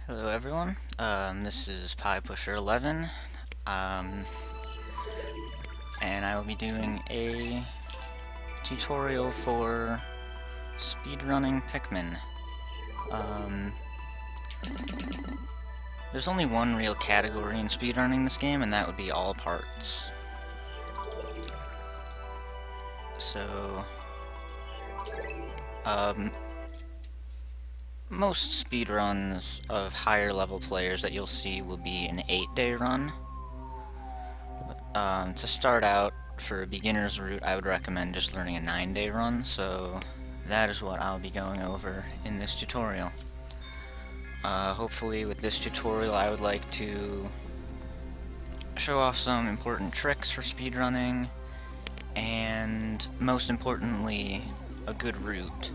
Hello everyone, this is PiePusher11, and I will be doing a tutorial for speedrunning Pikmin. There's only one real category in speedrunning this game, and that would be all parts. So, most speedruns of higher level players that you'll see will be an 8-day run. To start out, for a beginner's route, I would recommend just learning a 9-day run, so that is what I'll be going over in this tutorial. Hopefully with this tutorial I would like to show off some important tricks for speedrunning, and most importantly, a good route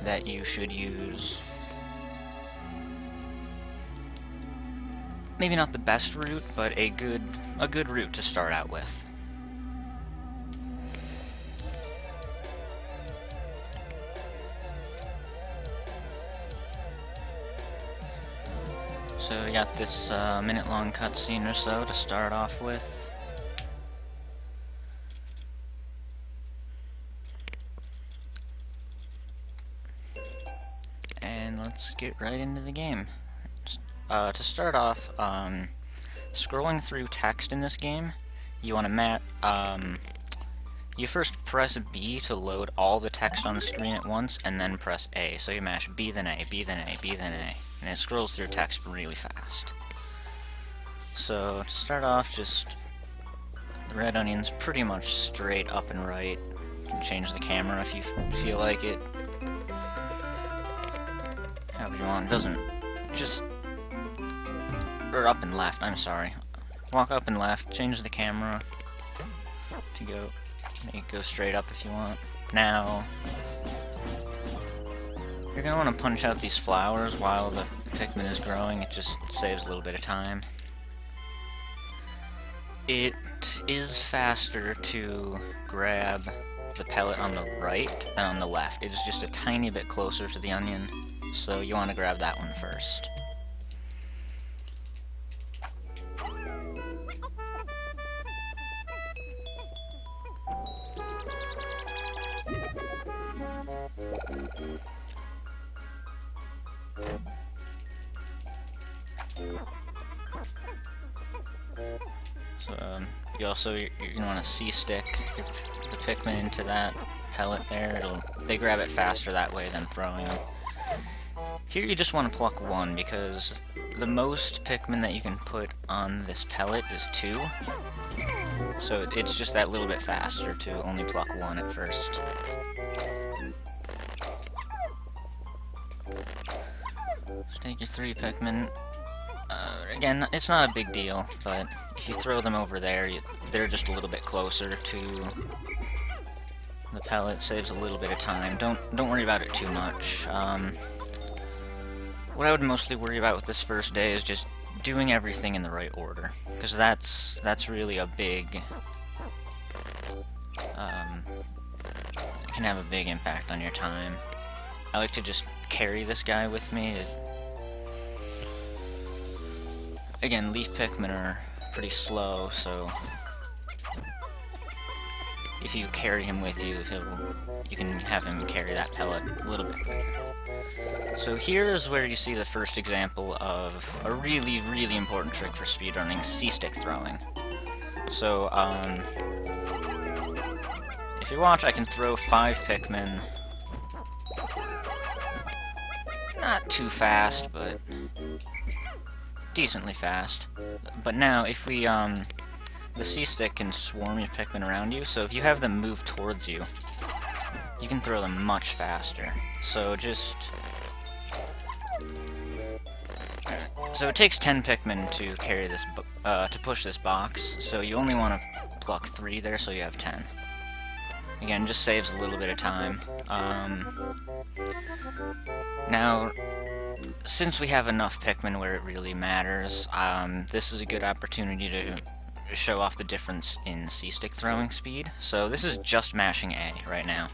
that you should use. Maybe not the best route, but a good route to start out with. So we got this minute-long cutscene or so to start off with. And let's get right into the game. To start off, scrolling through text in this game, you want to you first press B to load all the text on the screen at once, and then press A. So you mash B then A, B then A, B then A, and it scrolls through text really fast. So to start off, just the red onion's pretty much straight up and right. You can change the camera if you feel like it. However you want, it doesn't just... or up and left, I'm sorry. Walk up and left, change the camera to go, make it go straight up if you want. Now, you're going to want to punch out these flowers while the Pikmin is growing. It just saves a little bit of time. It is faster to grab the pellet on the right than on the left. It is just a tiny bit closer to the onion, so you want to grab that one first. So you want to C-stick the Pikmin into that pellet there. They grab it faster that way than throwing them. Here you just want to pluck one, because the most Pikmin that you can put on this pellet is 2. So it's just that little bit faster to only pluck one at first. So take your 3 Pikmin. Again, it's not a big deal, but if you throw them over there, they're just a little bit closer to the pellet. Saves a little bit of time. Don't worry about it too much. What I would mostly worry about with this first day is just doing everything in the right order, because that's really a big it can have a big impact on your time. I like to just carry this guy with me. Again, leaf Pikmin are pretty slow, so if you carry him with you, you can have him carry that pellet a little bit quicker. So here's where you see the first example of a really, really important trick for speedrunning, C-stick throwing. So, if you watch, I can throw 5 Pikmin. Not too fast, but decently fast. But now, if we, the C-stick can swarm your Pikmin around you, so if you have them move towards you, you can throw them much faster. So so it takes 10 Pikmin to carry this, to push this box, so you only want to pluck 3 there, so you have 10. Again, just saves a little bit of time. Now, since we have enough Pikmin where it really matters, this is a good opportunity to show off the difference in C-stick throwing speed. So this is just mashing A right now.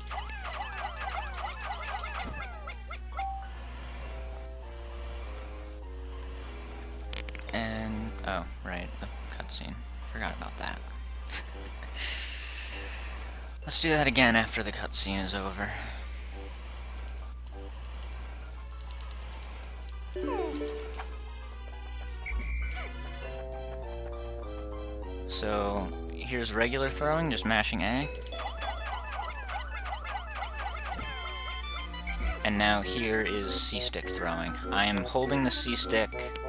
cutscene. Forgot about that. Let's do that again after the cutscene is over. So, here's regular throwing, just mashing A. And now here is C-stick throwing. I am holding the C-stick.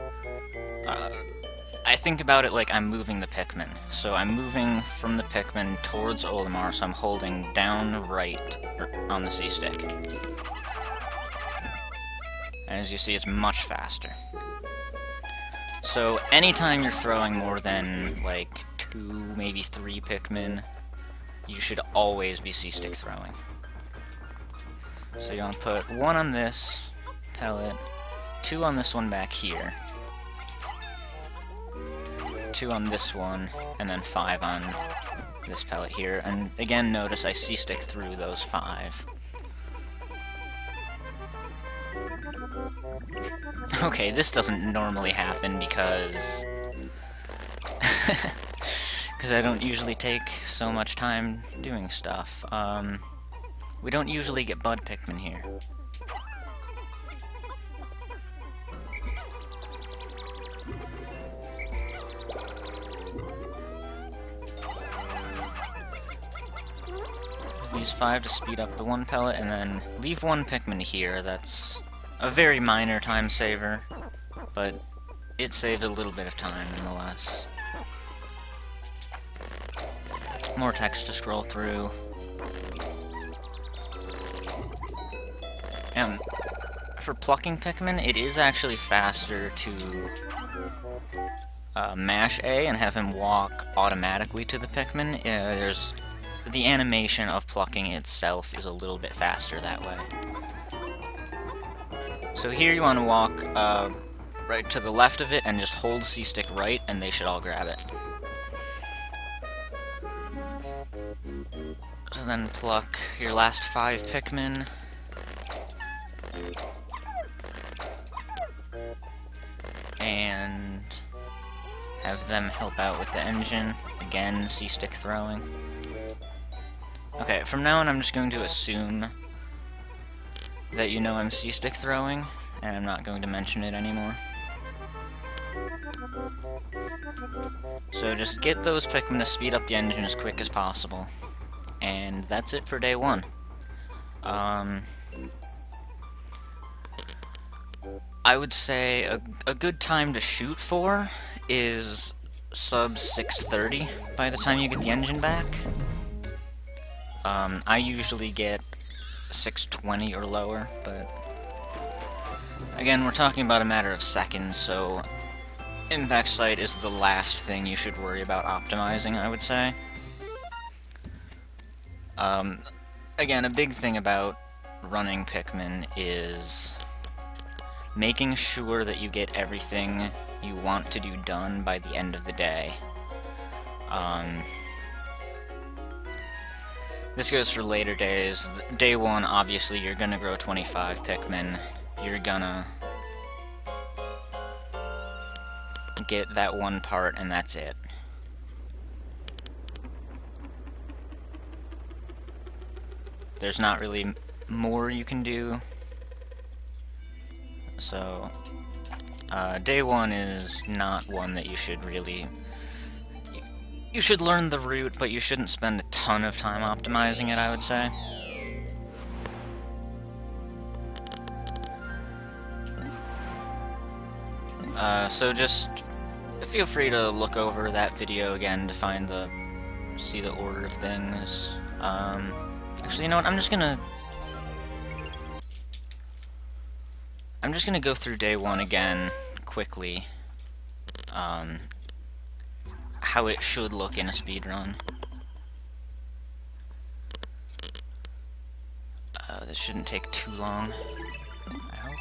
I think about it like I'm moving the Pikmin. So I'm moving from the Pikmin towards Olimar, so I'm holding down right on the C-stick. As you see, it's much faster. So anytime you're throwing more than, like, 2, maybe 3 Pikmin, you should always be C-stick throwing. So you want to put 1 on this pellet, 2 on this one back here, 2 on this one, and then 5 on this pellet here. And again, notice I C-stick through those 5. Okay, this doesn't normally happen because I don't usually take so much time doing stuff. We don't usually get Bud Pikmin here. These 5 to speed up the 1 pellet, and then leave 1 Pikmin here. That's a very minor time saver, but it saved a little bit of time nonetheless. More text to scroll through. And for plucking Pikmin, it is actually faster to mash A and have him walk automatically to the Pikmin. The animation of plucking itself is a little bit faster that way. So here you want to walk right to the left of it and just hold C-stick right, and they should all grab it. So then pluck your last 5 Pikmin. And have them help out with the engine. Again, C-stick throwing. Okay, from now on I'm just going to assume that you know I'm C-stick throwing, and I'm not going to mention it anymore. So just get those Pikmin to speed up the engine as quick as possible. And that's it for day 1. I would say a good time to shoot for is sub 6:30 by the time you get the engine back. I usually get 6:20 or lower, but again, we're talking about a matter of seconds, so impact sight is the last thing you should worry about optimizing, I would say. Again, a big thing about running Pikmin is making sure that you get everything you want to do done by the end of the day. This goes for later days. Day 1, obviously, you're gonna grow 25 Pikmin. You're gonna get that 1 part, and that's it. There's not really more you can do. So, day 1 is not one that you should really... You should learn the route, but you shouldn't spend a ton of time optimizing it, I would say. So just feel free to look over that video again to see the order of things. Actually, you know what, I'm just gonna go through day 1 again, quickly. How it should look in a speedrun. This shouldn't take too long, I hope.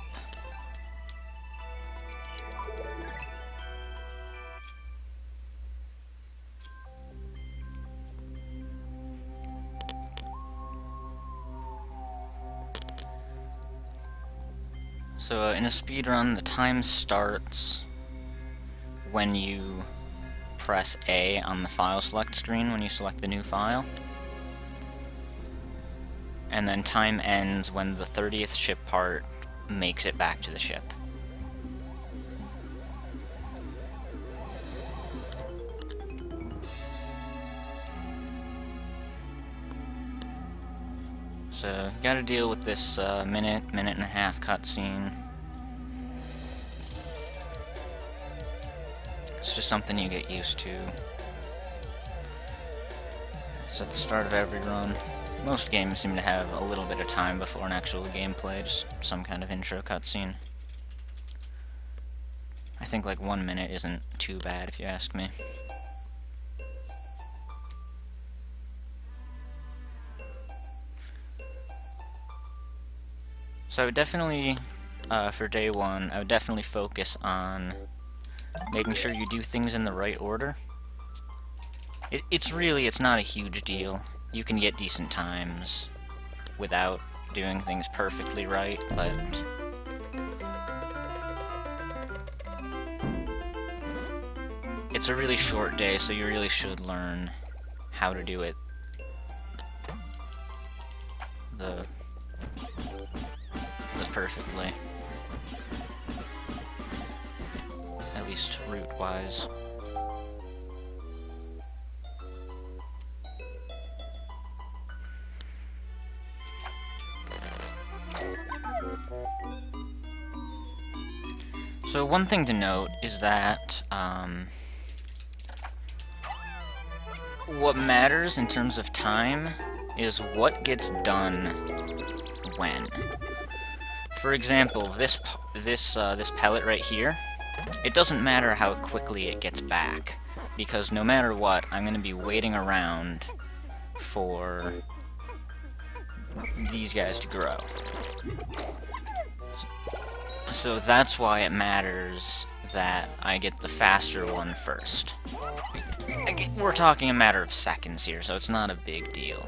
So in a speedrun, the time starts when you press A on the file select screen when you select the new file. And then time ends when the 30th ship part makes it back to the ship. So, gotta deal with this minute and a half cutscene. It's just something you get used to. It's at the start of every run. Most games seem to have a little bit of time before an actual gameplay, just some kind of intro cutscene. I think like 1 minute isn't too bad if you ask me. So I would definitely, for day one, I would definitely focus on making sure you do things in the right order. It's not a huge deal. You can get decent times without doing things perfectly right, but it's a really short day, so you really should learn how to do it the perfectly. At least route-wise. So one thing to note is that what matters in terms of time is what gets done when. For example, this pellet right here, it doesn't matter how quickly it gets back, because no matter what, I'm going to be waiting around for these guys to grow. So that's why it matters that I get the faster one first. We're talking a matter of seconds here, so it's not a big deal.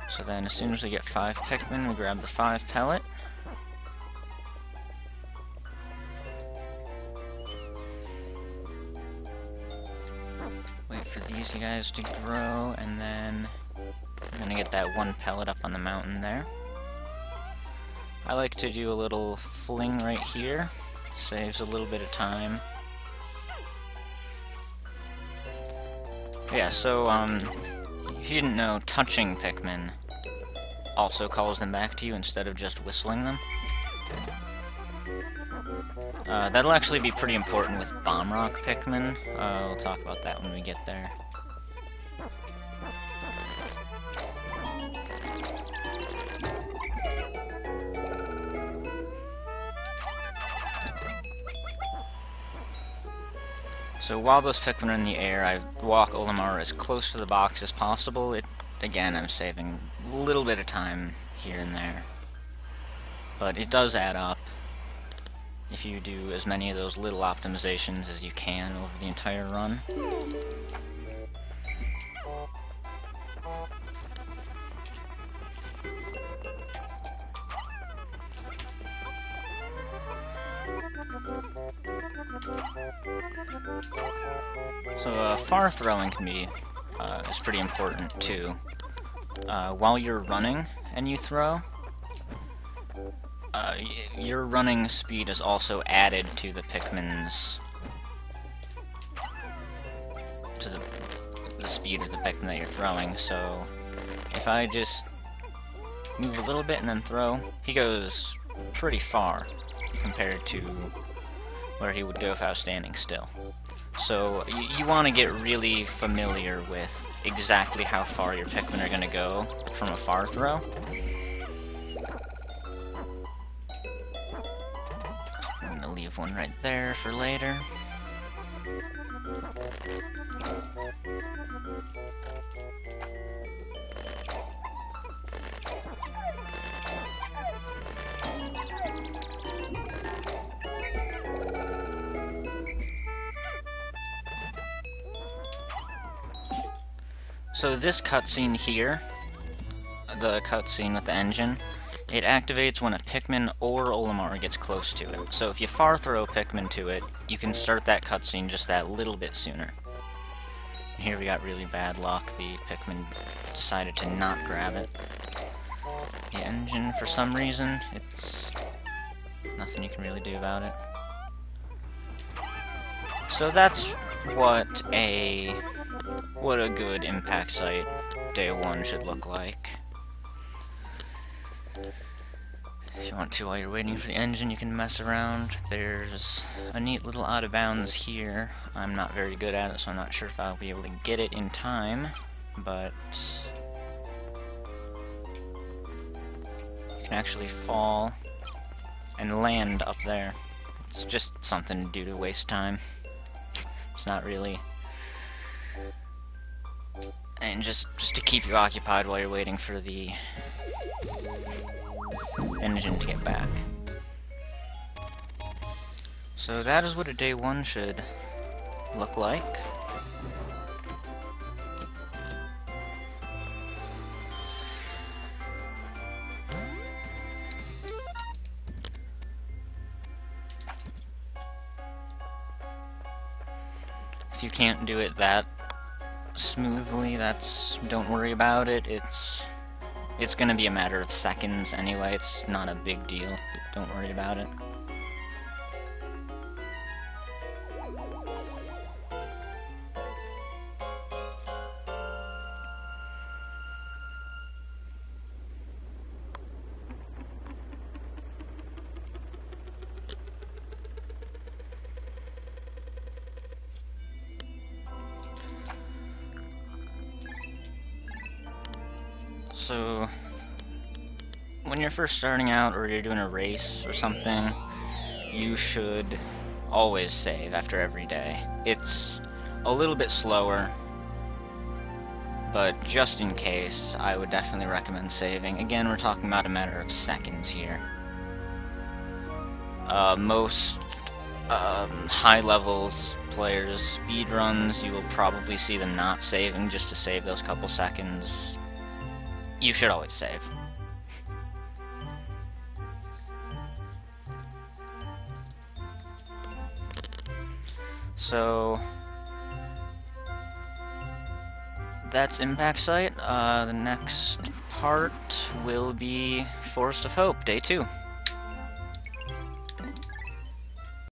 So then, as soon as we get 5 Pikmin, we grab the 5 pellet. Wait for these guys to grow, and then I'm gonna get that 1 pellet up on the mountain there. I like to do a little fling right here. Saves a little bit of time. Yeah, so, if you didn't know, touching Pikmin also calls them back to you instead of just whistling them. That'll actually be pretty important with Bomb Rock Pikmin. We'll talk about that when we get there. So while those Pikmin are in the air, I walk Olimar as close to the box as possible. Again, I'm saving a little bit of time here and there. But it does add up if you do as many of those little optimizations as you can over the entire run. So far throwing can be is pretty important too. While you're running and you throw, your running speed is also added to the Pikmin's the speed of the Pikmin that you're throwing. So if I just move a little bit and then throw, he goes pretty far compared to where he would go if I was standing still. So you want to get really familiar with exactly how far your Pikmin are going to go from a far throw. I'm going to leave one right there for later. So this cutscene here, the cutscene with the engine, it activates when a Pikmin or Olimar gets close to it. So if you far throw a Pikmin to it, you can start that cutscene just that little bit sooner. And here we got really bad luck. The Pikmin decided to not grab it. The engine, for some reason, it's nothing you can really do about it. So that's what a good impact site day 1 should look like. If you want to, while you're waiting for the engine, you can mess around. There's a neat little out of bounds here. I'm not very good at it, so I'm not sure if I'll be able to get it in time, but you can actually fall and land up there. It's just something to do to waste time. It's not really... And just to keep you occupied while you're waiting for the engine to get back. So that is what a day 1 should look like. If you can't do it that smoothly, don't worry about it. It's gonna be a matter of seconds anyway. It's not a big deal. Don't worry about it. So, when you're first starting out, or you're doing a race or something, you should always save after every day. It's a little bit slower, but just in case, I would definitely recommend saving. Again, we're talking about a matter of seconds here. Most high-level players, speedruns, you will probably see them not saving just to save those couple seconds. You should always save. So that's Impact Site. The next part will be Forest of Hope, Day 2.